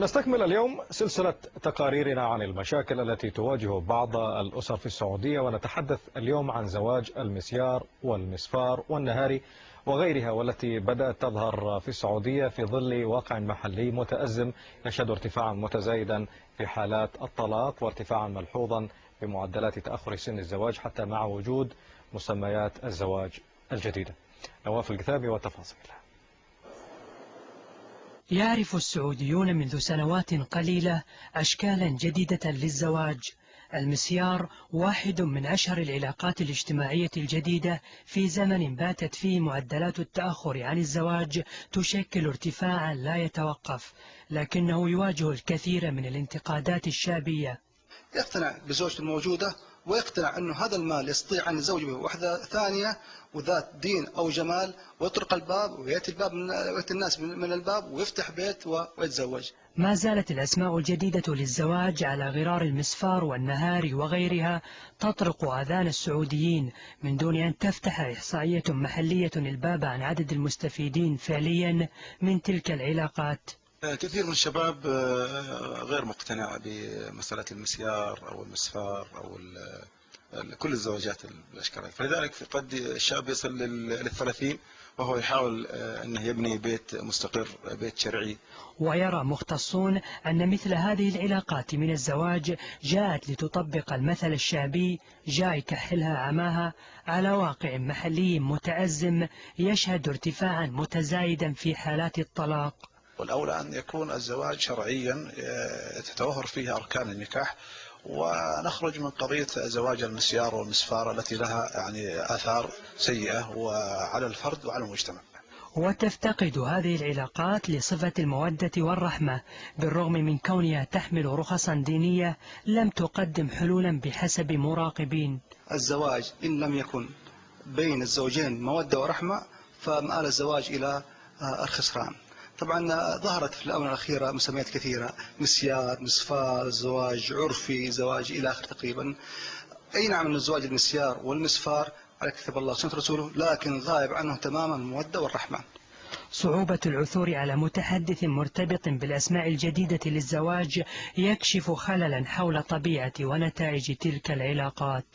نستكمل اليوم سلسلة تقاريرنا عن المشاكل التي تواجه بعض الأسر في السعودية، ونتحدث اليوم عن زواج المسيار والمسفار والنهاري وغيرها، والتي بدأت تظهر في السعودية في ظل واقع محلي متأزم يشهد ارتفاعا متزايدا في حالات الطلاق وارتفاعا ملحوظا في معدلات تأخر سن الزواج حتى مع وجود مسميات الزواج الجديدة. نواف القثامي والتفاصيل. يعرف السعوديون منذ سنوات قليلة أشكالا جديدة للزواج. المسيار واحد من أشهر العلاقات الاجتماعية الجديدة في زمن باتت فيه معدلات التأخر عن الزواج تشكل ارتفاعا لا يتوقف، لكنه يواجه الكثير من الانتقادات الشعبية. يقتنع بزوجته الموجودة ويقتنع أنه هذا المال يستطيع أن يتزوج به واحدة ثانية وذات دين أو جمال، ويطرق الباب ويأتي الناس من الباب ويفتح بيت ويتزوج. ما زالت الأسماء الجديدة للزواج على غرار المسفار والنهاري وغيرها تطرق آذان السعوديين من دون أن تفتح إحصائية محلية الباب عن عدد المستفيدين فعليا من تلك العلاقات. كثير من الشباب غير مقتنع بمسألة المسيار أو المسفار أو كل الزواجات بالأشكال، فلذلك قد الشاب يصل لل30 وهو يحاول أنه يبني بيت مستقر، بيت شرعي. ويرى مختصون أن مثل هذه العلاقات من الزواج جاءت لتطبق المثل الشعبي جاء يكحلها عماها على واقع محلي متأزم يشهد ارتفاعا متزايدا في حالات الطلاق. والأولى أن يكون الزواج شرعيا تتوفر فيه أركان النكاح، ونخرج من قضية زواج المسيار والمسفار التي لها آثار سيئة وعلى الفرد وعلى المجتمع. وتفتقد هذه العلاقات لصفة المودة والرحمة بالرغم من كونها تحمل رخصا دينية لم تقدم حلولا بحسب مراقبين. الزواج إن لم يكن بين الزوجين مودة ورحمة فمآل الزواج إلى الخسران. طبعا ظهرت في الآونة الأخيرة مسميات كثيرة، مسيار، مسفار، زواج عرفي، زواج إلى آخر تقريبا. أي نعم أن الزواج المسيار والمسفار على كتاب الله وسنة رسوله، لكن غائب عنه تماما المودة والرحمة. صعوبة العثور على متحدث مرتبط بالأسماء الجديدة للزواج يكشف خللا حول طبيعة ونتائج تلك العلاقات.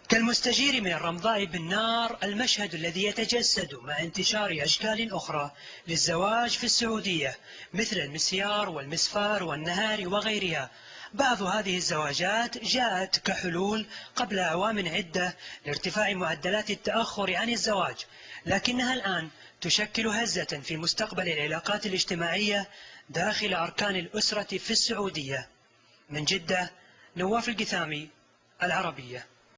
كالمستجير من الرمضاء بالنار المشهد الذي يتجسد مع انتشار أشكال أخرى للزواج في السعودية مثل المسيار والمسفار والنهار وغيرها. بعض هذه الزواجات جاءت كحلول قبل أعوام عدة لارتفاع معدلات التأخر عن الزواج، لكنها الآن تشكل هزة في مستقبل العلاقات الاجتماعية داخل أركان الأسرة في السعودية. من جدة، نواف القثامي، العربية.